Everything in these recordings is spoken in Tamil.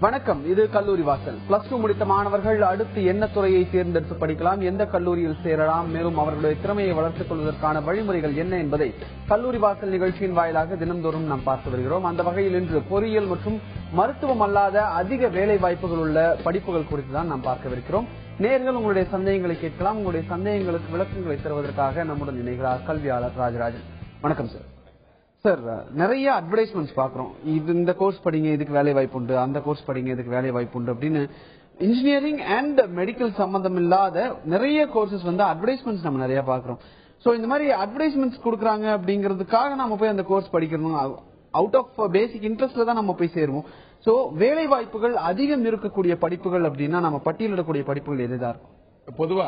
வணக்கம். இது கல்லூரி வாசல். +2 முடித்த மாணவர்கள் அடுத்து என்ன துறையை தேர்ந்தெடுத்து படிக்கலாம், எந்த கல்லூரியில் சேரலாம், மேலும் அவர்களுடைய திறமையை வளர்த்துக் கொள்வதற்கான வழிமுறைகள் என்ன என்பதை கல்லூரி வாசல் நிகழ்ச்சியின் வாயிலாக தினந்தோறும் நாம் பார்த்து வருகிறோம். அந்த வகையில் இன்று பொறியியல் மற்றும் மருத்துவம் அல்லாத அதிக வேலை வாய்ப்புகள் உள்ள படிப்புகள் குறித்து தான் நாம் பார்க்கவிருக்கிறோம். நேயர்கள் உங்களுடைய சந்தேகங்களை கேட்கலாம். உங்களுடைய சந்தேகங்களுக்கு விளக்கங்களை தருவதற்காக நம்முடன் இணைகிறார் கல்வியாளர் ராஜராஜன். வணக்கம் சார். சார், நிறைய அட்வர்டைஸ்மெண்ட்ஸ் பாக்குறோம். இந்த கோர்ஸ் படிங்க, இதுக்கு வேலை வாய்ப்பு உண்டு, அந்த கோர்ஸ் படிங்க, இதுக்கு வேலை வாய்ப்பு உண்டு அப்படின்னு இன்ஜினியரிங் அண்ட் மெடிக்கல் சம்பந்தம் இல்லாத நிறைய கோர்சஸ் அட்வர்டைஸ்மெண்ட்ஸ் நம்ம நிறைய பாக்குறோம். சோ இந்த மாதிரி அட்வர்டைஸ்மெண்ட்ஸ் கொடுக்குறாங்க அப்படிங்கிறதுக்காக நம்ம போய் அந்த கோர்ஸ் படிக்கணும். அவுட் ஆஃப் பேசிக் இன்ட்ரெஸ்ட்ல தான் நம்ம போய் சேருவோம். சோ வேலை வாய்ப்புகள் அதிகம் இருக்கக்கூடிய படிப்புகள் அப்படின்னா நம்ம பட்டியலிடக்கூடிய படிப்புகள் எதுதான் இருக்கும்? பொதுவா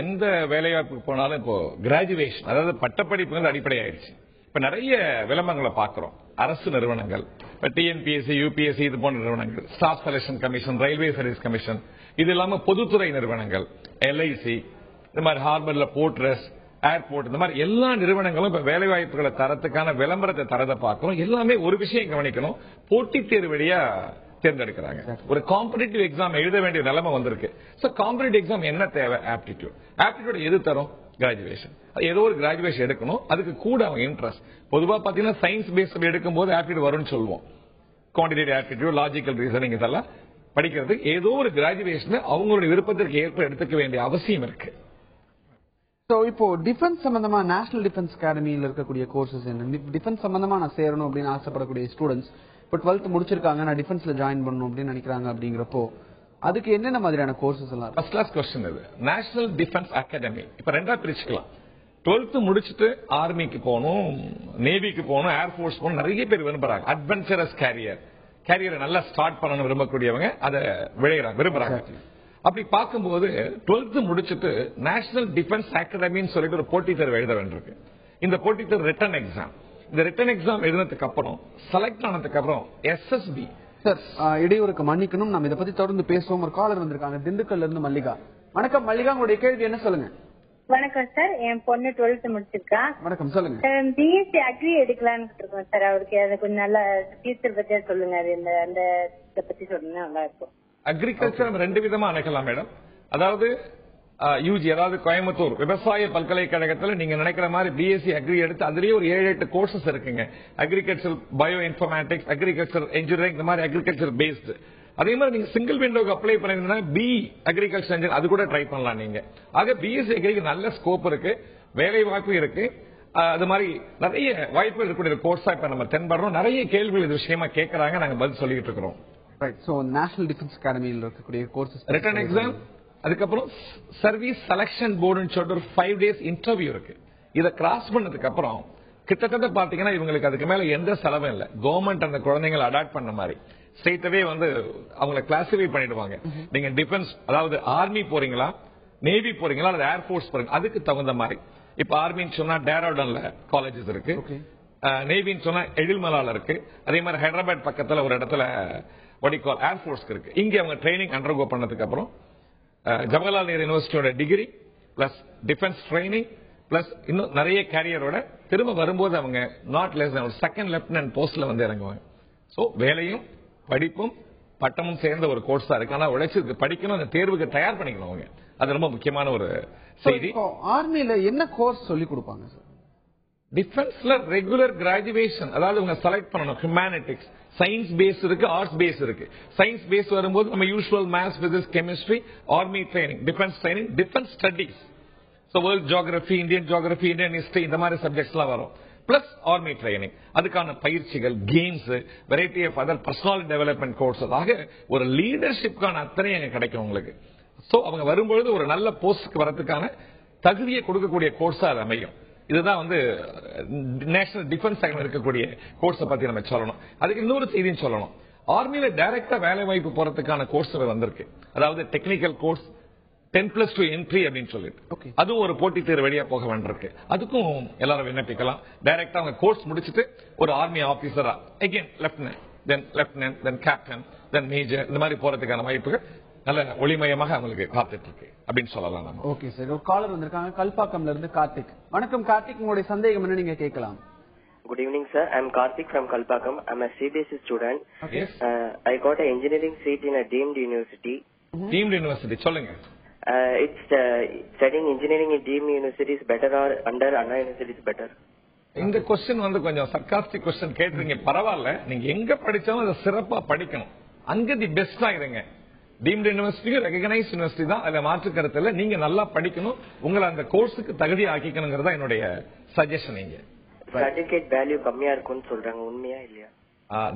எந்த வேலை வாய்ப்புக்கு போனாலும் இப்போ கிராஜுவேஷன், அதாவது பட்டப்படிப்புகள் அடிப்படையாயிருச்சு. இப்ப நிறைய விளம்பரங்களை பாக்குறோம். அரசு நிறுவனங்கள், இப்ப டிஎன்பிஎஸ்சி, யூபிஎஸ்சி இது போன்ற நிறுவனங்கள், staff selection commission, railway service commission, இது இல்லாம பொதுத்துறை நிறுவனங்கள், எல்ஐசி, இந்த மாதிரி ஹார்பர்ல போர்ட்ரஸ், ஏர்போர்ட், இந்த மாதிரி எல்லா நிறுவனங்களும் இப்ப வேலை வாய்ப்புகளை தரத்துக்கான விளம்பரத்தை தரதை பார்க்கிறோம். எல்லாமே ஒரு விஷயம் கவனிக்கணும், போட்டித் தேர்வு வழியா தேர்ந்தெடுக்கிறாங்க. ஒரு காம்படிட்டிவ் எக்ஸாம் எழுத வேண்டிய நிலைமை வந்திருக்கு. சோ காம்படிட்டிவ் எக்ஸாம் என்ன தேவை? ஆப்டிடியூட் எது தரும்? கிராஜுவேஷன். ஏதோ ஒரு கிராஜுவேஷன் எடுக்கணும். அதுக்கு கூட அவங்க இன்ட்ரெஸ்ட். பொதுவா பாத்தீங்கன்னா சயின்ஸ் பேஸ்ட் எடுக்கும் போது ஆப்டிடியூட் வரும்னு சொல்லுவோம். குவான்டிடேட்டிவ் ஆப்டிடியூட், லாஜிக்கல் ரீசனிங் இதெல்லாம் படிக்கிறதுக்கு ஏதோ ஒரு கிராஜுவேஷன் அவங்களுடைய விருப்பத்திற்கு ஏற்ப எடுத்துக்க வேண்டிய அவசியம் இருக்கு. இப்போ டிஃபென்ஸ் சம்பந்தமா நேஷனல் டிஃபென்ஸ் அகாடமியில் இருக்கக்கூடிய கோர்சஸ் என்ன? டிஃபென்ஸ் சம்பந்தமா நான் சேரணும் அப்படின்னு ஆசைப்படக்கூடிய ஸ்டூடெண்ட்ஸ் இப்போ 12th முடிச்சிருக்காங்க, நான் டிஃபென்ஸ்ல ஜாயின் பண்ணணும் அப்படின்னு நினைக்கிறாங்க. அப்படிங்கிறப்போ அதுக்கு என்னென்ன மாதிரியான கோர்சஸ் எல்லாம்? ஃபர்ஸ்ட் கிளாஸ் கொஸ்டின் இது. நேஷனல் டிஃபென்ஸ் அகாடமி இப்ப ரெண்டா பிரிச்சுக்கலாம். 12th முடிச்சுட்டு ஆர்மிக்கு போகணும், நேவிக்கு போகணும், ஏர்போர்ஸ் போகணும் நிறைய பேர் விரும்புறாங்க. அட்வென்ச்சரஸ் கேரியரை நல்லா ஸ்டார்ட் பண்ணணும் விரும்பக்கூடியவங்க அதை விரும்புறாங்க. அப்படி பார்க்கும்போது 12th முடிச்சுட்டு நேஷனல் டிஃபென்ஸ் அகாடமின்னு சொல்லிட்டு ஒரு போட்டித் தேர்வு எழுத வேண்டியிருக்கு. இந்த போட்டித் தேர்வு ரிட்டன் எக்ஸாம். இந்த ரிட்டன் எக்ஸாம் எழுதினதுக்கு அப்புறம் செலக்ட் ஆனதுக்கு அப்புறம் எஸ்எஸ்பி. சார், இடையூறுக்கு மன்னிக்கணும், நம்ம இதை பத்தி தொடர்ந்து பேசுவோம். ஒரு காலர் வந்திருக்காங்க திண்டுக்கல்ல இருந்து மல்லிகா. வணக்கம் மல்லிகா, உங்களுடைய கேள்வி என்ன சொல்லுங்க. வணக்கம் சார், என் பொண்ணு 12th முடிச்சிருக்கா. வணக்கம், சொல்லுங்க. பிஎஸ்சி அக்ரி எடுக்கலான்னு இருக்கோம் சார். அவருக்கு அது கொஞ்சம் நல்ல ஃபியூச்சர் பத்தி சொல்லுங்க. அது அந்த இதை பத்தி சொன்னா நல்லா இருக்கும். அக்ரிகல்ச்சர் நம்ம ரெண்டு விதமா அணுகலாம் மேடம். அதாவது யூஜி, அதாவது கோயம்புத்தூர் விவசாய பல்கலைக்கழகத்தில் நீங்க நினைக்கிற மாதிரி பிஎஸ்சி அக்ரி எடுத்து அதுலயே ஒரு 7-8 கோர்சஸ் இருக்குங்க. Agriculture, bio informatics, agriculture engineering, இந்த மாதிரி அக்ரிகல்ச்சர் பேஸ்டு. அதே மாதிரி நீங்க சிங்கிள் விண்டோக்கு அப்ளை பண்ணிருந்தா பி அக்ரிகல்ச்சர் இன்ஜினியர் அது கூட ட்ரை பண்ணலாம் நீங்க. ஆக பிஎஸ்சி அக்ரிக்கு நல்ல ஸ்கோப் இருக்கு, வேலை வாய்ப்பு இருக்கு. அது மாதிரி நிறைய வாய்ப்புகள் இருக்கக்கூடிய கோர்ஸா இப்ப நம்ம தென்படுறோம். நிறைய கேள்விகள் இது விஷயமா கேட்கறாங்க, நாங்க பதில் சொல்லிட்டு இருக்கிறோம். நேஷனல் டிஃபென்ஸ் அகாடமியில் இருக்கக்கூடிய கோர்சஸ் ரிட்டன் எக்ஸாம், அதுக்கப்புறம் சர்வீஸ் செலக்ஷன் போர்டுன்னு சொல்லிட்டு ஒரு 5 days இன்டர்வியூ இருக்கு. இதை கிராஸ் பண்ணதுக்கு அப்புறம் கிட்டத்தட்ட பாத்தீங்கன்னா இவங்களுக்கு அதுக்கு மேல எந்த செலவும் இல்லை. கவர்மெண்ட் அந்த குழந்தைங்களை அடாப்ட் பண்ண மாதிரி ஸ்ட்ரெயிட்டாவே அவங்களை கிளாசிஃபை பண்ணிடுவாங்க. நீங்க டிஃபென்ஸ், அதாவது ஆர்மி போறீங்களா, நேவி போறீங்களா, அல்லது ஏர்போர்ஸ் போறீங்க, அதுக்கு தகுந்த மாதிரி. இப்ப ஆர்மின்னு சொன்னா டேராடன்ல காலேஜஸ் இருக்கு, நேவின்னு சொன்னா எழில்மலால இருக்கு, அதே மாதிரி ஹைதராபாத் பக்கத்துல ஒரு இடத்துல வடிகால் ஏர்போர்ஸ்க்கு இருக்கு. இங்க அவங்க ட்ரைனிங் அண்டர்கோ பண்ணதுக்கு அப்புறம் ஜவஹர்லால் நேரு யூனிவர்சிட்டியோட degree plus defence training plus இன்னும் நிறைய கேரியரோட திரும்ப வரும்போது அவங்க நாட் லெஸ் ஒரு செகண்ட் லெப்டினன்ட் போஸ்ட்ல இறங்குவாங்க. சோ வேலையும் படிப்பும் பட்டமும் சேர்ந்த ஒரு கோர்ஸ் தான் இருக்கு. ஆனா உழைச்சு படிக்கணும், அந்த தேர்வுக்கு தயார் பண்ணிக்கணும் அவங்க. அது ரொம்ப முக்கியமான ஒரு செய்தி. ஆர்மியில என்ன கோர்ஸ் சொல்லி கொடுப்பாங்க சார்? டிஃபென்ஸ்ல ரெகுலர் கிராஜுவேஷன், அதாவது உங்க செலக்ட் பண்ணணும். ஹியூமானிட்டிக்ஸ், சயின்ஸ் பேஸ் இருக்கு, ஆர்ட்ஸ் பேஸ் இருக்கு. சயின்ஸ் பேஸ் வரும்போது நம்ம usual maths, physics, chemistry, army training, defence training, defence studies, world geography, Indian geography, Indian history, இந்த மாதிரி சப்ஜெக்ட்ஸ் எல்லாம் வரும். பிளஸ் ஆர்மி ட்ரைனிங், அதுக்கான பயிற்சிகள், games, variety of other personality development course, ஆக ஒரு லீடர்ஷிப்கான அத்தனை அங்க கிடைக்கும் உங்களுக்கு. சோ அவங்க வரும்பொழுது ஒரு நல்ல போஸ்டுக்கு வரதுக்கான தகுதியை கொடுக்கக்கூடிய கோர்ஸா அது அமையும். இதுதான் நேஷனல் டிஃபென்ஸ் இருக்கக்கூடிய கோர்ஸ் பத்தி நம்ம சொல்லணும். அதுக்கு இன்னொரு செய்தியும் சொல்லணும். ஆர்மியில டைரக்டா வேலை வாய்ப்பு போறதுக்கான கோர்ஸ் வந்திருக்கு. அதாவது டெக்னிக்கல் கோர்ஸ் 10+2 என்ட்ரி அப்படின்னு சொல்லிட்டு அதுவும் ஒரு போட்டித் தேர்வு வழியா போக வேண்டியிருக்கு. அதுக்கும் எல்லாரும் விண்ணப்பிக்கலாம். டைரக்டா அவங்க கோர்ஸ் முடிச்சுட்டு ஒரு ஆர்மி ஆபீசரா அகைன் லெப்டினன்ட், தென் கேப்டன், தென் மேஜர், இந்த மாதிரி போறதுக்கான வாய்ப்புகள் நல்ல ஒளிமயமாக அவங்களுக்கு காத்துட்டு இருக்கு அப்படின்னு சொல்லலாம். ஓகே சார், ஒரு காலர் வந்திருக்காங்க கல்பாக்கம்ல இருந்து கார்த்திக். வணக்கம் கார்த்திக், உங்களுடைய சந்தேகம் என்ன நீங்க கேட்கலாம். Good evening, sir. I'm Karthik from Kalpakam. I'm a CBSE student. Yes. I got an engineering seat in a deemed university. Deemed university. சொல்லுங்க. It's studying engineering in deemed university is better or under Anna University is better? இந்த கொஸ்டின் வந்து கொஞ்சம் சர்காஸ்டிக் கொஸ்டின் கேட்டுறீங்க. பரவாயில்ல, நீங்க எங்க படிச்சாலும் அதை சிறப்பா படிக்கணும். அங்க தி பெஸ்டா இருங்க. டீம்டு யூனிவர்சிட்டி ரெகனைஸ் யூனிவர்சிட்டி தான், அதுல மாற்று கருத்து இல்ல. நீங்க நல்லா படிக்கணும், உங்களை அந்த கோர்ஸுக்கு தகுதி ஆக்கிக்கணுங்கிறதா என்னுடைய சஜஷன். நீங்க சர்டிபிகேட் வேல்யூ கம்மியா இருக்கும்னு சொல்றாங்க, உண்மையா இல்லையா?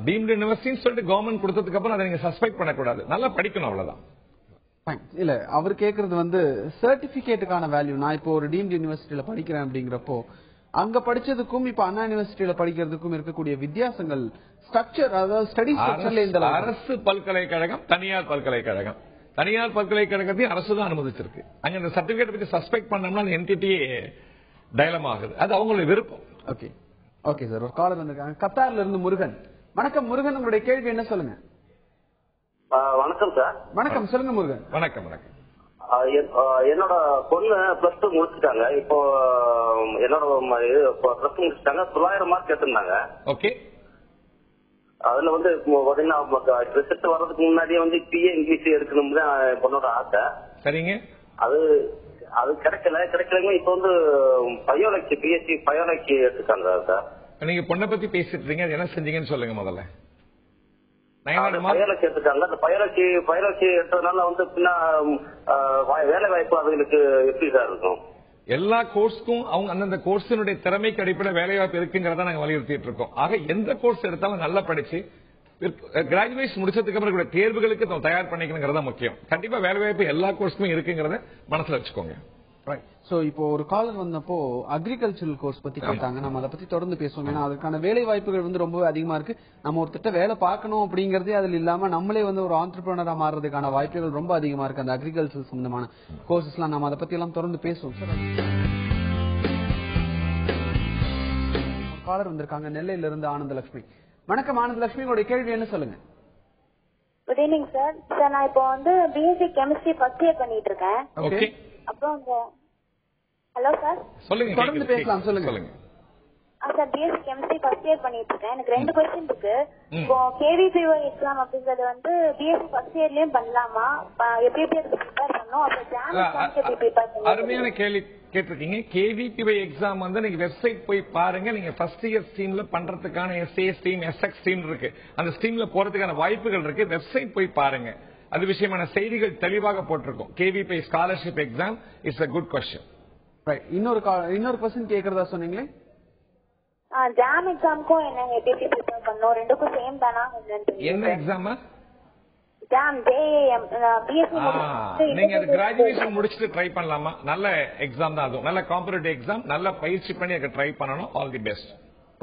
டீம்டு யூனிவர்சிட்டின்னு சொல்லிட்டு கவர்மெண்ட் கொடுத்ததுக்கு அப்புறம் அதை நீங்க சஸ்பெக்ட் பண்ணக்கூடாது. நல்லா படிக்கணும், அவ்வளவுதான். இல்ல, அவர் கேக்குறது வந்து சர்டிபிகேட்டுக்கான வேல்யூ. நான் இப்போ ஒரு டீம்டு யூனிவர்சிட்டியில படிக்கிறேன் அப்படிங்கிறப்போ அங்க படிச்சதுக்கும் இப்ப அண்ணா யூனிவர்சிட்டியில படிக்கிறதுக்கும் இருக்கக்கூடிய வித்தியாசங்கள் ஸ்ட்ரக்சர், அதாவது ஸ்டடி ஸ்ட்ரக்சர்ல இந்த அரசு பல்கலைக்கழகம், தனியார் பல்கலைக்கழகம். தனியார் பல்கலைக்கழகத்தையும் அரசு தான் அனுமதிச்சிருக்கு. அங்க இந்த சர்டிபிகேட் பத்தி சஸ்பெக்ட் பண்ணோம்னா என்டிட்டியே டயலமா ஆகுது. அது அவங்களுடைய விருப்பம். Okay okay sir. ஒரு காலர் வந்திருக்காங்க கத்தார்ல இருந்து முருகன். வணக்கம் முருகன், உங்களுடைய கேள்வி என்ன சொல்லுங்க. வணக்கம் சார். வணக்கம், சொல்லுங்க முருகன். வணக்கம். வணக்கம். என்னோட பொண்ணு பிளஸ் டூ முடிச்சுட்டாங்க. இப்போ என்னோட பிளஸ் டூ முடிச்சுட்டாங்க. 900 மார்க் எடுத்திருந்தாங்க. ஓகே. அதுல வந்து பாத்தீங்கன்னா ரிசல்ட் வர்றதுக்கு முன்னாடியே வந்து பிஏ இங்கிலீஷ் எடுக்கணும்னு தான் என் பொண்ணோட ஆசை. சரிங்க. அது கிடைக்கலங்க. இப்போ வந்து பயோலஜி, பிஎஸ்சி பயோலஜி எடுத்துக்காங்க சார். நீங்க பொண்ணை பத்தி பேசிட்டு இருக்கீங்க, அது என்ன செஞ்சீங்கன்னு சொல்லுங்க முதல்ல. பயாலஜி எடுத்துட்டாங்க. அந்த பயாலஜி எடுத்ததுனால வந்து பின்ன வேலை வாய்ப்பு அதுகளுக்கு எப்படி சார் இருக்கும்? எல்லா கோர்ஸ்க்கும் அவங்க அந்தந்த கோர்ஸினுடைய திறமைக்கு அடிப்படை வேலை வாய்ப்பு இருக்குங்கிறத நாங்க வலியுறுத்திட்டு இருக்கோம். ஆக எந்த கோர்ஸ் எடுத்தாலும் நல்லா படிச்சு கிராஜுவேஷன் முடிச்சதுக்கு அப்புறம் தேர்வுகளுக்கு தயார் பண்ணிக்கணுங்கிறதா முக்கியம். கண்டிப்பா வேலை வாய்ப்பு எல்லா கோர்ஸுமே இருக்குங்கிறத மனசுல வச்சுக்கோங்க. சோ இப்போ ஒரு காலர் வந்தப்போ அக்ரிகல்ச்சரல் கோர்ஸ் பத்தி கேட்டாங்க. நம்ம அதை பத்தி தொடர்ந்து பேசுவோம். ஏன்னா அதுக்கான வேலை வாய்ப்புகள் வந்து ரொம்ப அதிகமா இருக்கு. நம்ம ஒரு திட்ட வேலை பார்க்கணும் அப்படிங்கறதே அதுல இல்லாம நம்மளே வந்து ஒரு ஆண்டர்பிரினரா மாறதுக்கான வாய்ப்புகள் ரொம்ப அதிகமா இருக்கு. அந்த அக்ரிகல்ச்சர் சம்பந்தமான கோர்சஸ் எல்லாம் நம்ம அதை பத்தி எல்லாம் தொடர்ந்து பேசுவோம். காலர் வந்திருக்காங்க நெல்லையில இருந்து ஆனந்தலட்சுமி. வணக்கம் ஆனந்தலட்சுமி, உங்களுடைய கேள்வி என்ன சொல்லுங்க. Good evening sir. சார் நான் இப்போ வந்து பிஎஸ்சி கெமிஸ்ட்ரி ஃபர்ஸ்ட் இயர் பண்ணிட்டு இருக்கேன். ஓகே. அப்புறம் ஹலோ சார், சொல்லுங்க. தொடர்ந்து பேசலாம், சொல்லுங்க. Sir BSc chemistry first year பண்ணிட்டு இருக்கேன். எனக்கு 2 क्वेश्चन இருக்கு. இப்போ கேவிபிஓ எக்ஸாம் அப்படிங்கறது வந்து பிஎஸ்சி ஃபர்ஸ்ட் இயர்லயும் பண்ணலாமா? எப்படி அதுக்கு ப்ரிப்பேர் பண்ணனும்? அப்ப ஜாம் எக்ஸாம்க்கு எப்படி ப்ரிப்பேர் பண்ணனும்? அருமையான கேள்வி கேட்டிருக்கீங்க. கேவிபிஓ எக்ஸாம் வந்து நீங்க வெப்சைட் போய் பாருங்க. நீங்க ஃபர்ஸ்ட் இயர் ஸ்ட்ரீம்ல பண்றதுக்கான எஸ்ஏ ஸ்ட்ரீம், எஸ்எக்ஸ் ஸ்ட்ரீம் இருக்கு. அந்த ஸ்ட்ரீம்ல போறதுக்கான வாய்ப்புகள் இருக்கு. வெப்சைட் போய் பாருங்க. அது விஷயமான செய்திகள் தெளிவாக போட்டிருக்கும். KVPY scholarship exam is a good question. இன்னொரு क्वेश्चन கேக்குறதா சொன்னீங்களே. ஜாம் எக்ஸாம்க்கும் என்ன எப்படி ப்ரிப்பேர் பண்ணனும்? ரெண்டுக்கும் சேம் தானா? என்ன எக்ஸாம்? Jam JAM BSc. நீங்க அது கிராஜுவேஷன் முடிச்சிட்டு ட்ரை பண்ணலாமா? நல்ல எக்ஸாம் தான். அதுவும் நல்ல காம்படிட்டிவ் எக்ஸாம். நல்ல பயிற்சி பண்ணி அதுக்கு ட்ரை பண்ணணும். All the best.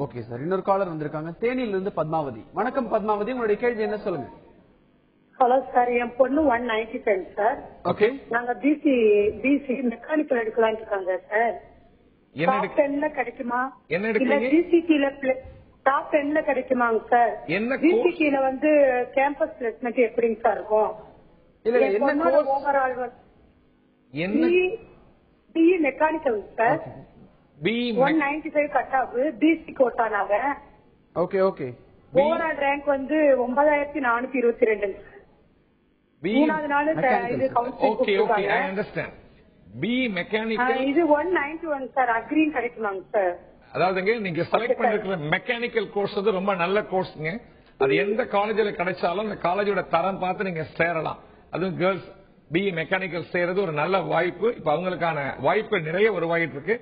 Okay sir. இன்னொரு காலர் வந்திருக்காங்க தேனியில இருந்து பத்மாவதி. வணக்கம் பத்மாவதி, உங்களுடைய கேள்வி என்ன சொல்லுங்க. ஹலோ சார், என் பொண்ணு 190 சார். ஓகே. நாங்க பிசி மெக்கானிக்கல் எடுக்கலாம்னு இருக்காங்க சார். டாப் 10ல கிடைக்குமா? என்ன இல்ல எடுக்கீங்க? டிசிடில டாப் 10ல கிடைக்குமாங்க சார்? என்ன டிசிடில வந்து கேம்பஸ் பிளேஸ்மெண்ட் எப்படிங்க சார் இருக்கும்? இல்ல என்ன கோர்ஸ்? ஓவரால் என்ன BE mechanical sir. B 195 cut off BC கோட்டானாங்க. Okay okay. ஓவரால் ரேங்க் வந்து 9422 சார். மூணாவது நாள் இது counselling. Okay okay, I understand. B mechanical இது 191 சார். அக்ரீன் கிடைக்குமாங்க சார்? அதாவதுங்க நீங்க செலக்ட் பண்ணிருக்கிற மெக்கானிக்கல் கோர்ஸ் வந்து ரொம்ப நல்ல கோர்ஸ்ங்க. அது எந்த காலேஜ்ல கிடைச்சாலும் அந்த காலேஜோட தரம் பார்த்து நீங்க சேரலாம். அதுவும் கேர்ள்ஸ் பிஇ மெக்கானிக்கல் சேரது ஒரு நல்ல வாய்ப்பு. இப்ப அவங்களுக்கான வாய்ப்பு நிறைய உருவாகிட்டு இருக்கு.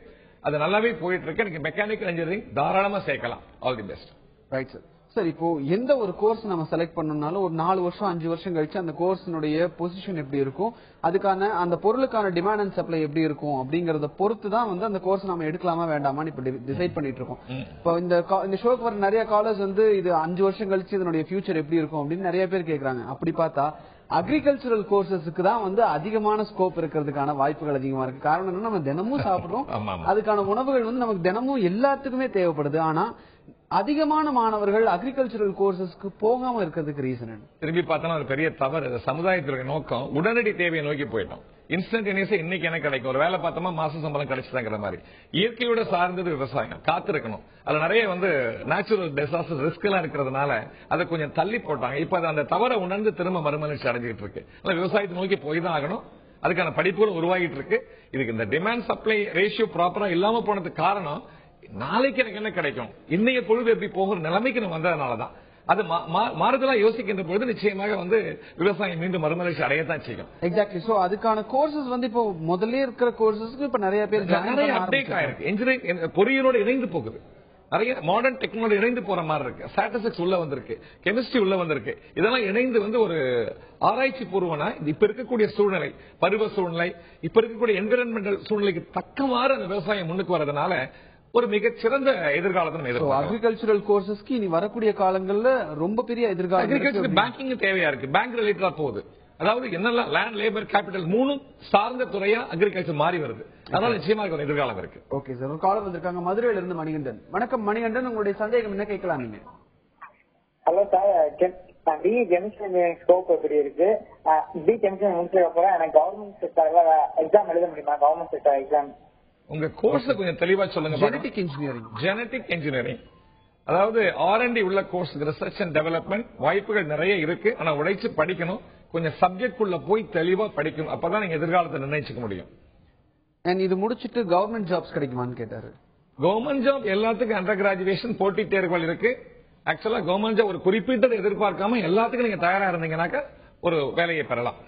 அது நல்லாவே போயிட்டு இருக்கு. நீங்க மெக்கானிக்கல் இன்ஜினியரிங் தாராளமா சேர்க்கலாம். All the best. Right sir. Sir இப்போ எந்த ஒரு கோர்ஸ் நம்ம செலக்ட் பண்ணணும்னாலும் ஒரு 4 வருஷம் 5 வருஷம் கழிச்சு அந்த கோர்ஸினுடைய பொசிஷன் எப்படி இருக்கும், அதுக்கான அந்த பொருளுக்கான டிமாண்ட் அண்ட் சப்ளை எப்படி இருக்கும் அப்படிங்கறத பொறுத்து தான் வந்து அந்த கோர்ஸ் நம்ம எடுக்கலாமா வேண்டாமான்னு இப்ப டிசைட் பண்ணிட்டு இருக்கோம். இப்போ இந்த ஷோக்கு வர நிறைய காலேஜ் வந்து இது 5 வருஷம் கழிச்சு இதனுடைய ஃபியூச்சர் எப்படி இருக்கும் அப்படின்னு நிறைய பேர் கேக்குறாங்க. அப்படி பார்த்தா அக்ரிகல்ச்சரல் கோர்சஸ்க்கு தான் வந்து அதிகமான ஸ்கோப் இருக்கிறதுக்கான வாய்ப்புகள் அதிகமா இருக்கு. காரணம் என்ன, நம்ம தினமும் சாப்பிடுறோம், அதுக்கான உணவுகள் வந்து நமக்கு தினமும் எல்லாத்துக்குமே தேவைப்படுது. ஆனா அதிகமான மாணவர்கள் அக்ரிகல்ச்சரல் கோர்சஸ்க்கு போகாம இருக்கிறதுக்கு ரீசன் என்ன? திரும்பி பார்த்தா ஒரு பெரிய தவறு. சமுதாயத்தினுடைய நோக்கம் உடனடி தேவையை நோக்கி போயிட்டோம். இன்ஸ்டன்டேனியஸா இன்னைக்கு எனக்கு கிடைக்கும், ஒரு வேலை பார்த்தோமா மாச சம்பளம் கிடைச்சுதாங்கிற மாதிரி. இயற்கையோட சார்ந்தது விவசாயம், காத்திருக்கணும். அதுல நிறைய நேச்சுரல் டிசாஸ்டர் ரிஸ்க் எல்லாம் இருக்கிறதுனால அதை கொஞ்சம் தள்ளி போட்டாங்க. இப்ப அந்த தவறை உணர்ந்து திரும்ப மறுமலர்ச்சி அடைஞ்சிட்டு இருக்கு. விவசாயத்தை நோக்கி போய் தான் ஆகணும். அதுக்கான படிப்புகள் உருவாகிட்டு இருக்கு. இதுக்கு இந்த டிமாண்ட் சப்ளை ரேஷியோ ப்ராப்பரா இல்லாம போனதுக்கு காரணம் நாளைக்கு எனக்கு என்ன கிடைக்கும், இன்னைய பொழுது எப்படி போகிற நிலைமைக்கு நம்ம வந்ததுனாலதான். அது மாறுதலா யோசிக்கின்ற பொழுது நிச்சயமாக விவசாயம் மீண்டும் மறுமலர்ச்சி அடையத்தான் செய்யும். எக்ஸாக்ட்லி. சோ அதுக்கான கோர்சஸ் இப்போ முதல்ல இருக்கிற கோர்சஸ்க்கு இப்ப நிறைய பேர் நிறைய அப்டேட் ஆயிருக்கு. இன்ஜினியரிங் பொறியியலோட இணைந்து போகுது, நிறைய மாடர்ன் டெக்னாலஜி இணைந்து போற மாதிரி இருக்கு. ஸ்டாட்டிஸ்டிக்ஸ் உள்ள வந்திருக்கு, கெமிஸ்ட்ரி உள்ள வந்திருக்கு. இதெல்லாம் இணைந்து ஒரு ஆராய்ச்சி பூர்வனா இப்ப இருக்கக்கூடிய சூழ்நிலை, பருவ சூழ்நிலை, இப்ப இருக்கக்கூடிய என்விரான்மெண்டல் சூழ்நிலைக்கு தக்கவாறு அந்த விவசாயம் முன்னுக்கு வரதுனால ஒரு மிகச்சிறந்த எதிர்காலத்தை அக்ரிகல்ச்சரல் கோர்சஸ்க்கு இனி வரக்கூடிய காலங்கள்ல ரொம்ப பெரிய எதிர்காலம். அக்ரிகல்ச்சர் பேங்கிங் தேவையா இருக்கு, பேங்க் ரிலேட்டடா போகுது. அதாவது என்னெல்லாம் லேண்ட், லேபர், கேபிட்டல் மூணும் சார்ந்த துறையா அக்ரிகல்ச்சர் மாறி வருது. அதனால நிச்சயமாக ஒரு எதிர்காலம் இருக்கு. ஓகே சார், ஒரு காலம் வந்திருக்காங்க மதுரையில இருந்து மணிகண்டன். வணக்கம் மணிகண்டன், உங்களுடைய சந்தேகம் என்ன கேட்கலாம் நீங்க? Hello sir, B chemistry scope எப்படி இருக்கு? பி கெமிஸ்ட்ரி முடிச்சதுக்கு அப்புறம் எனக்கு கவர்மெண்ட் செக்டர்ல எக்ஸாம் எழுத முடியுமா? கவர்மெண்ட் செக்டர் எக்ஸாம் உங்க கோர்ஸ் கொஞ்சம் தெளிவா சொல்லுங்க. Genetic engineering. ஜெனடிக் இன்ஜினியரிங் அதாவது R&D உள்ள கோர்ஸ், ரிசர்ச் அண்ட் டெவலப்மெண்ட் வாய்ப்புகள் நிறைய இருக்கு. ஆனா உழைச்சு படிக்கணும், கொஞ்சம் சப்ஜெக்ட் உள்ள போய் தெளிவா படிக்கணும். அப்பதான் நீங்க எதிர்காலத்தை நிர்ணயிச்சுக்க முடியும். இது முடிச்சிட்டு கவர்மெண்ட் ஜாப்ஸ் கிடைக்குமான்னு கேட்டாரு. கவர்மெண்ட் ஜாப் எல்லாத்துக்கும் அண்டர் கிராஜுவேஷன் போட்டி தேர்வுகள் இருக்கு. ஆக்சுவலா கவர்மெண்ட் ஜாப் ஒரு குறிப்பிட்டதை எதிர்பார்க்காம எல்லாத்துக்கும் நீங்க தயாரா இருந்தீங்கன்னாக்க ஒரு வேலையை பெறலாம்.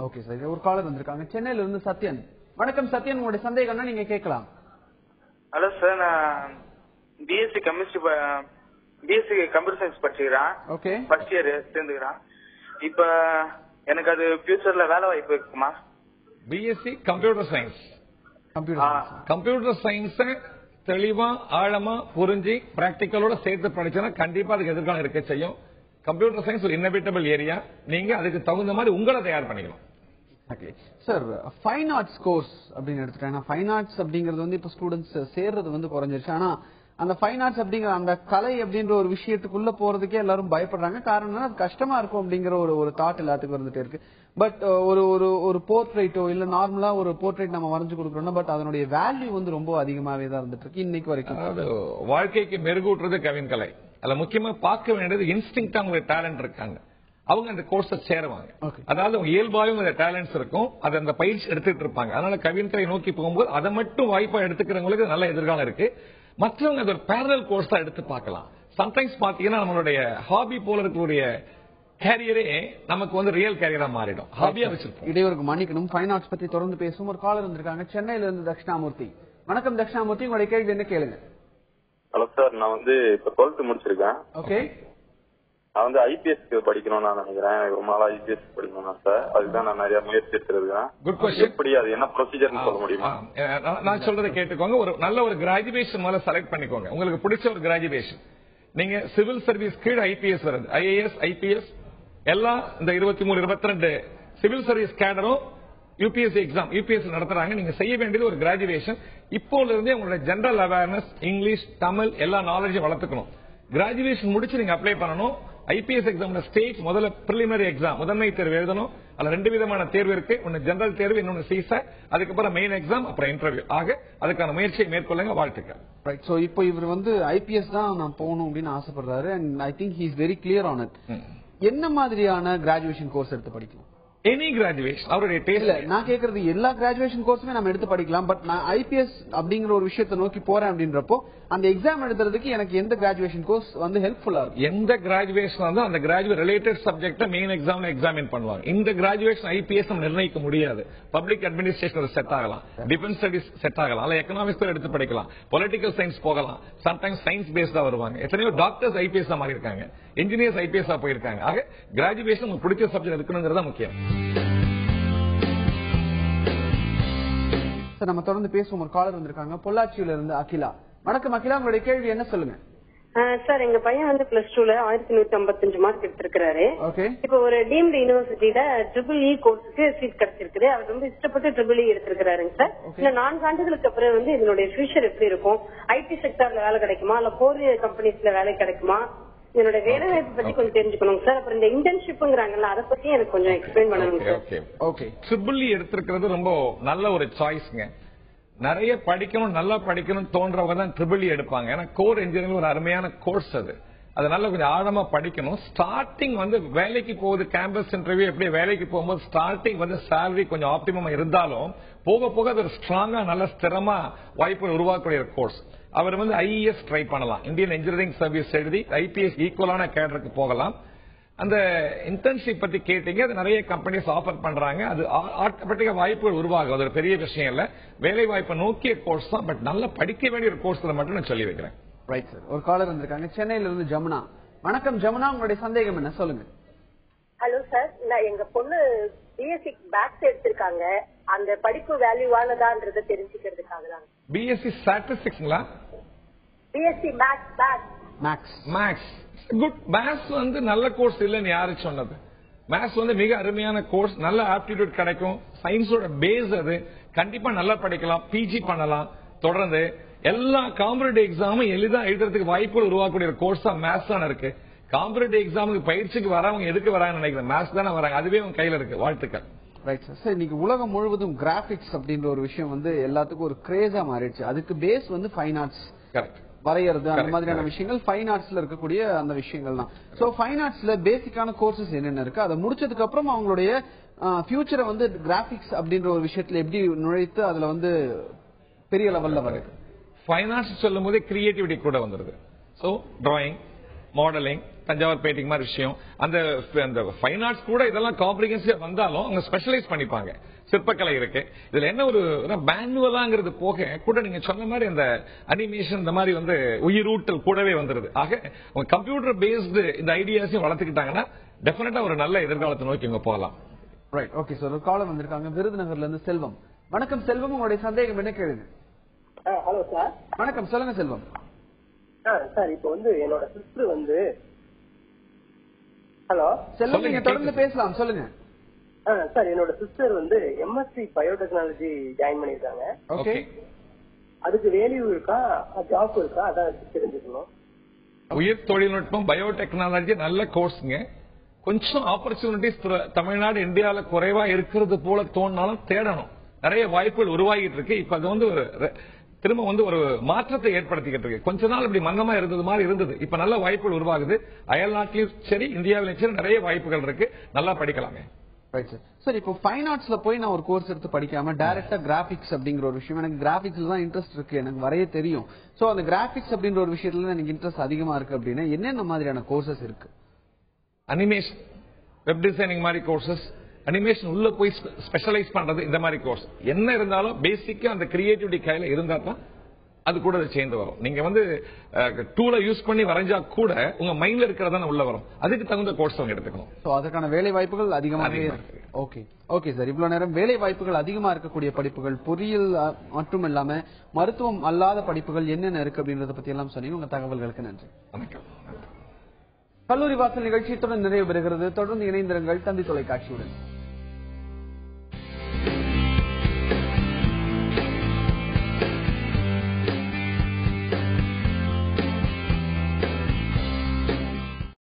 ஓகே சார், ஒரு காலர் வந்திருக்காங்க சென்னையில இருந்து சத்யன். வணக்கம் சத்யன், உங்களுடைய சந்தேகம்னா நீங்க கேட்கலாம். ஹலோ சார், நான் பிஎஸ்சி கம்ப்யூட்டர் சயின்ஸ் படிச்சுக்கிறேன். ஓகே, ஃபர்ஸ்ட் இயர் சேர்ந்துக்கிறேன். இப்ப எனக்கு அது ஃபியூச்சர்ல வேலை வாய்ப்பு இருக்குமா? BSc computer science. Computer science தெளிவா ஆழமா புரிஞ்சு பிராக்டிக்கலோட சேர்த்து படிச்சா கண்டிப்பா அதுக்கு எதிர்காலம் இருக்க செய்யும். கம்ப்யூட்டர் சயின்ஸ் ஒரு இன்னோவேட்டபிள் ஏரியா. நீங்க அதுக்கு தகுந்த மாதிரி உங்களை தயார் பண்ணிக்கணும். சார், ஃபைன் ஆர்ட்ஸ் கோர்ஸ் அப்படின்னு எடுத்துட்டாங்க. ஃபைன் ஆர்ட்ஸ் அப்படிங்கறது இப்ப ஸ்டூடெண்ட்ஸ் சேர்றது குறைஞ்சிருச்சு. ஆனா அந்த ஃபைன் ஆர்ட்ஸ் அப்படிங்கிற அந்த கலை அப்படின்ற ஒரு விஷயத்துக்குள்ள போறதுக்கே எல்லாரும் பயப்படுறாங்க. காரணம் அது கஷ்டமா இருக்கும் அப்படிங்கிற ஒரு தாட் எல்லாத்துக்கும் வந்துட்டே இருக்கு. பட் ஒரு போர்ட்ரேட்டோ இல்ல நார்மலா ஒரு போர்ட்ரேட் நம்ம வரைஞ்சு கொடுக்கறோம்னா பட் அதனுடைய வேல்யூ ரொம்ப அதிகமாவே தான் இருந்துட்டு இருக்கு இன்னைக்கு வரைக்கும். வாழ்க்கைக்கு மெருகூட்டுறது கவின் கலை. அதுல முக்கியமா பார்க்க வேண்டியது இன்ஸ்டிங்க்டா அவங்க டேலண்ட் இருக்காங்க, அவங்க அந்த கோர்ஸை சேருவாங்க. அதாவது அவங்க இயல்பாயும் அந்த டேலண்ட்ஸ் இருக்கும், அதை அந்த பயிற்சி எடுத்துட்டு இருப்பாங்க. அதனால கவின் கலை நோக்கி போகும்போது அதை மட்டும் வாய்ப்பா எடுத்துக்கிறவங்களுக்கு நல்ல எதிர்காலம் இருக்கு. மற்றவங்க அது ஒரு பேரலல் கோர்ஸா எடுத்து பார்க்கலாம். சம்டைம்ஸ் பாத்தீங்கன்னா நம்மளுடைய ஹாபி போல இருக்கக்கூடிய கேரியரே நமக்கு ரியல் கேரியரா மாறிடும். ஹாபியா வச்சிருப்போம். இடையூறுக்கு மன்னிக்கணும். ஃபைன் ஆர்ட்ஸ் பத்தி தொடர்ந்து பேசும். ஒரு காலர் வந்திருக்காங்க சென்னையில இருந்து தட்சிணாமூர்த்தி. வணக்கம் தட்சிணாமூர்த்தி, உங்களுடைய கேள்வி என்ன கேளுங்க. ஹலோ சார், நான் இப்ப 12th முடிச்சிருக்கேன். ஓகே, நான் IPS படிக்கணும்னு நான் நினைக்கிறேன். ரொம்ப நாளா IPS படிக்கணும் சார், அதுதான் நான் நிறைய முயற்சி எடுத்துருக்கேன். Good question. எப்படி அது என்ன ப்ரொசீஜர் சொல்ல முடியுமா? நான் சொல்றதை கேட்டுக்கோங்க. ஒரு நல்ல ஒரு கிராஜுவேஷன் மேல செலக்ட் பண்ணிக்கோங்க, உங்களுக்கு பிடிச்ச ஒரு கிராஜுவேஷன். நீங்க சிவில் சர்வீஸ் கீழ் IPS வருது, IAS IPS எல்லாம் இந்த 23 22 சிவில் சர்வீஸ் கேடரும் UPSC எக்ஸாம் UPSC நடத்துறாங்க. நீங்க செய்ய வேண்டியது ஒரு கிராஜுவேஷன். இப்போல இருந்தே உங்களோட ஜெனரல் அவேர்னஸ், இங்கிலீஷ், தமிழ் எல்லா நாலேஜும் வளர்த்துக்கணும். கிராஜுவேஷன் முடிச்சு நீங்க அப்ளை பண்ணணும். IPS எக்ஸாம்ல ஸ்டேஜ் முதல்ல பிரிலிமினரி எக்ஸாம் முதன்மை தேர்வு எழுதணும். அதுல 2 விதமான தேர்வு இருக்கு, ஒன்னு ஜெனரல் தேர்வு, இன்னொன்னு CSAT. அதுக்கப்புறம் மெயின் எக்ஸாம், அப்புறம் இன்டர்வியூ. ஆக அதுக்கான முயற்சியை மேற்கொள்ளுங்க. வாழ்த்துக்கள். ரைட். சோ இப்போ இவர் IPS தான் நான் போகணும் அப்படின்னு ஆசைப்படுறாரு. And I think he is very clear on it. என்ன மாதிரியான கிராஜுவேஷன் கோர்ஸ் எடுத்து படிக்கணும்? எனி கிராஜுவேஷன் அவருடைய டேஸ்ட். நான் கேக்குறது எல்லா கிராஜுவேஷன் கோர்ஸுமே நம்ம எடுத்து படிக்கலாம். பட் நான் IPS அப்படிங்கிற ஒரு விஷயத்தை நோக்கி போறேன் அப்படின்றப்போ அந்த எக்ஸாம் எழுதுறதுக்கு எனக்கு எந்த கிராஜுவேஷன் கோர்ஸ் ஹெல்ப்ஃபுல்லா இருக்கும்? எந்த கிராஜுவேஷன் வந்து அந்த கிராஜுவேட் ரிலேட்டட் சப்ஜெக்ட் மெயின் எக்ஸாம்ல எக்ஸாமின் பண்ணுவாங்க. இந்த கிராஜுவேஷன் IPS நிர்ணயிக்க முடியாது. பப்ளிக் அட்மினிஸ்ட்ரேஷன் செட் ஆகலாம், டிஃபென்ஸ் ஸ்டடிஸ் செட் ஆகலாம், அல்ல எக்கனாமிக்ஸ் எடுத்து படிக்கலாம், பொலிட்டிக்கல் சயின்ஸ் போகலாம், சம்டைம்ஸ் சயின்ஸ் பேஸ்டா வருவாங்க. எத்தனையோ டாக்டர்ஸ் IPS மாறி இருக்காங்க, இன்ஜினியர்ஸ் IPS போயிருக்காங்க. ஆக கிராஜுவேஷன் உங்களுக்கு பிடிச்ச சப்ஜெக்ட் இருக்கணுங்கிறதா முக்கியம். நம்ம தொடர்ந்து பேசுவோம். ஒரு காலர் வந்திருக்காங்க பொள்ளாச்சியில இருந்து அகிலா. வணக்கம் அகிலா, உங்களுடைய கேள்வி என்ன சொல்லுங்க. சார், எங்க பையன் +2ல 1155 மார்க் எடுத்திருக்காரு. ஓகே. இப்ப ஒரு டீம்டு யூனிவர்சிட்டியில EEE கோர்ஸுக்கு சீட் கிடைச்சிருக்குது. அவர் ரொம்ப இஷ்டப்பட்டு EEE எடுத்திருக்காருங்க சார். இந்த 4 ஆண்டுகளுக்கு அப்புறம் இதனுடைய ஃபியூச்சர் எப்படி இருக்கும்? IT செக்டர்ல வேலை கிடைக்குமா, இல்ல 4 கம்பெனிஸ்ல வேலை கிடைக்குமா, என்னோட வேலை வாய்ப்பு பத்தி கொஞ்சம் தெரிஞ்சுக்கணும் சார். அப்புறம் இந்த இன்டர்ன்ஷிப்ங்கறாங்கல்ல அத பத்தி எனக்கு கொஞ்சம் எக்ஸ்பிளைன் பண்ணனும் சார். ஓகே. ட்ரிபிள் எடுத்துக்கிறது ரொம்ப நல்ல ஒரு சாய்ஸ்ங்க. நிறைய படிக்கணும், நல்லா படிக்கணும் தோன்றவங்க தான் ட்ரிபிள் எடுப்பாங்க. ஏன்னா கோர் இன்ஜினியரிங் ஒரு அருமையான கோர்ஸ் அது. அதனால கொஞ்சம் ஆழமா படிக்கணும். ஸ்டார்டிங் வேலைக்கு போகுது, கேம்பஸ் இன்டர்வியூ எப்படி வேலைக்கு போகும்போது ஸ்டார்டிங் சேலரி கொஞ்சம் ஆப்டிமமா இருந்தாலும் போக போக அது ஒரு ஸ்ட்ராங்கா நல்ல ஸ்திரமா வாய்ப்புகள் உருவாக்கக்கூடிய கோர்ஸ். அவர் ஐஏஎஸ் ட்ரை பண்ணலாம், இந்தியன் இன்ஜினியரிங் சர்வீஸ் எழுதி ஐபிஎஸ் ஈக்குவலான கேடருக்கு போகலாம். அந்த இன்டர்ன்ஷிப் பத்தி கேட்டீங்க, அது நிறைய கம்பெனிஸ் ஆஃபர் பண்றாங்க. அது ஆட்டோமேட்டிக்கா வாய்ப்புகள் உருவாகும். அது ஒரு பெரிய விஷயம் இல்ல, வேலை வாய்ப்பை நோக்கிய கோர்ஸ் தான். பட் நல்லா படிக்க வேண்டிய ஒரு கோர்ஸ் மட்டும் நான் சொல்லி வைக்கிறேன். Right sir. ஒரு காலர் வந்திருக்காங்க சென்னையில இருந்து ஜமுனா. வணக்கம் ஜமுனா, உங்களுடைய சந்தேகம் என்ன சொல்லுங்க. ஹலோ சார், நான் எங்க பொண்ணு பிஎஸ்சி மேக்ஸ் எடுத்திருக்காங்க. அந்த படிப்பு வேல்யூவானதான்றத தெரிஞ்சுக்கிறதுக்காக தான். பிஎஸ்சி ஸ்டாட்டிஸ்டிக்ஸ்ங்களா? BSc maths good. மேத்ஸ் நல்ல கோர்ஸ் இல்லன்னு யாரு சொன்னது? மேத்ஸ் மிக அருமையான கோர்ஸ், நல்ல ஆப்டிடியூட் கிடைக்கும். சயின்ஸோட பேஸ் அது. கண்டிப்பா நல்லா படிக்கலாம், பிஜி பண்ணலாம். தொடர்ந்து எல்லா காம்படிட்டிவ் எக்ஸாமும் எளிதா எழுதுறதுக்கு வாய்ப்புகள் உருவாக்கக்கூடிய கோர்ஸ் தான் மேத்ஸ் தான் இருக்கு. காம்படிட்டிவ் எக்ஸாமுக்கு பயிற்சிக்கு வரவங்க எதுக்கு வராங்க நினைக்கிறேன்? மேத்ஸ் தானே வராங்க. அதுவே உங்க கையில இருக்கு. வாழ்த்துக்கள். Right sir. சார், இன்னைக்கு உலகம் முழுவதும் கிராபிக்ஸ் அப்படின்ற ஒரு விஷயம் எல்லாத்துக்கும் ஒரு கிரேஸா மாறிடுச்சு. அதுக்கு பேஸ் ஃபைன் ஆர்ட்ஸ். கரெக்ட். வரையறது அந்த மாதிரியான விஷயங்கள் ஃபைன் ஆர்ட்ஸ்ல இருக்கக்கூடிய அந்த விஷயங்கள் தான். சோ ஃபைன் ஆர்ட்ஸ்ல பேசிக்கான கோர்சஸ் என்னென்ன இருக்கு, அதை முடிச்சதுக்கு அப்புறம் அவங்களுடைய ஃபியூச்சரை கிராபிக்ஸ் அப்படின்ற ஒரு விஷயத்துல எப்படி நுழைத்து அதுல பெரிய லெவல்ல வருது. ஃபைன் ஆர்ட்ஸ் சொல்லும் போதே கிரியேட்டிவிட்டி கூட வந்துருது. So drawing, modelling, Thanjavur painting மாதிரி விஷயம். அந்த ஃபைன் ஆர்ட்ஸ் கூட இதெல்லாம் காம்ப்ரிஹென்சிவா வந்தாலும் அவங்க ஸ்பெஷலைஸ் பண்ணிப்பாங்க. சிற்பக்கலை இருக்கு. இதுல என்ன ஒரு மேனுவலாங்கிறது போக கூட நீங்க சொன்ன மாதிரி அந்த அனிமேஷன் இந்த மாதிரி உயிரூட்டல் கூடவே வந்துருது. ஆக உங்க கம்ப்யூட்டர் பேஸ்டு இந்த ஐடியாஸையும் வளர்த்துக்கிட்டாங்கன்னா டெஃபினட்டா ஒரு நல்ல எதிர்காலத்தை நோக்கி இங்க போகலாம். ரைட். Okay sir. ஒரு காலம் வந்திருக்காங்க விருதுநகர்ல இருந்து செல்வம். வணக்கம் செல்வம், உங்களுடைய சந்தேகம் என்ன கேளுங்க. Hello sir. வணக்கம், சொல்லுங்க செல்வம். சார், இப்போ என்னோட சிஸ்டர் ஹலோ செல்வம், நீங்க தொடர்ந்து பேசலாம், சொல்லுங்க. சார், என்னோட சிஸ்டர் எம்எஸ்சி பயோடெக்னாலஜி ஜாயின் பண்ணிருக்காங்க. ஓகே. அதுக்கு வேல்யூ இருக்கா, ஜாப் இருக்கா, அதான் தெரிஞ்சுக்கணும். உயிர் தொழில்நுட்பம் பயோடெக்னாலஜி நல்ல கோர்ஸ்ங்க. கொஞ்சம் ஆப்பர்ச்சுனிட்டிஸ் தமிழ்நாடு இந்தியாவில குறைவா இருக்கிறது போல தோணினாலும் தேடணும். நிறைய வாய்ப்புகள் உருவாகிட்டு இருக்கு. இப்ப அது திரும்ப ஒரு மாற்றத்தை ஏற்படுத்திக்கிட்டு இருக்கு. கொஞ்ச நாள் இப்படி மந்தமா இருந்தது மாதிரி இருந்தது. இப்ப நல்ல வாய்ப்புகள் உருவாகுது. அயல் நாட்டிலும் சரி, இந்தியாவிலும் சரி, நிறைய வாய்ப்புகள் இருக்கு. நல்லா படிக்கலாமே. Right sir. சார், இப்போ ஃபைன் ஆர்ட்ஸ்ல போய் நான் ஒரு கோர்ஸ் எடுத்து படிக்காம டைரக்டா கிராபிக்ஸ் அப்படிங்கிற ஒரு விஷயம், எனக்கு கிராபிக்ஸ்ல தான் இன்ட்ரெஸ்ட் இருக்கு, எனக்கு வரைய தெரியும். சோ அந்த கிராபிக்ஸ் அப்படின்ற ஒரு விஷயத்துல எனக்கு இன்ட்ரெஸ்ட் அதிகமா இருக்கு அப்படின்னா என்னென்ன மாதிரியான கோர்சஸ் இருக்கு? அனிமேஷன், வெப் டிசைனிங் மாதிரி கோர்சஸ், அனிமேஷன் உள்ள போய் ஸ்பெஷலைஸ் பண்றது, இந்த மாதிரி கோர்ஸ் என்ன இருந்தாலும் பேசிக்கா அந்த கிரியேட்டிவிட்டி கையில இருந்தா தான் அது கூட சேர்ந்து வரும். நீங்க டூலை யூஸ் பண்ணி வரைஞ்சா கூட உங்க மைண்ட்ல இருக்கிறதா உள்ள வரும். அதுக்கு தகுந்த கோர்ஸ் அவங்க எடுத்துக்கணும். அதுக்கான வேலை வாய்ப்புகள் அதிகமாகவே இருக்கு. Okay okay sir. இவ்வளவு நேரம் வேலை வாய்ப்புகள் அதிகமா இருக்கக்கூடிய படிப்புகள், பொறியியல் மட்டும் இல்லாம மருத்துவம் அல்லாத படிப்புகள் என்னென்ன இருக்கு அப்படின்றத பத்தி எல்லாம் சொன்னீங்க. உங்க தகவல்களுக்கு நன்றி. வணக்கம். கல்லூரி வாசல் நிகழ்ச்சியுடன் நிறைவு பெறுகிறது. தொடர்ந்து இணைந்திருங்கள் தந்தி தொலைக்காட்சியுடன்.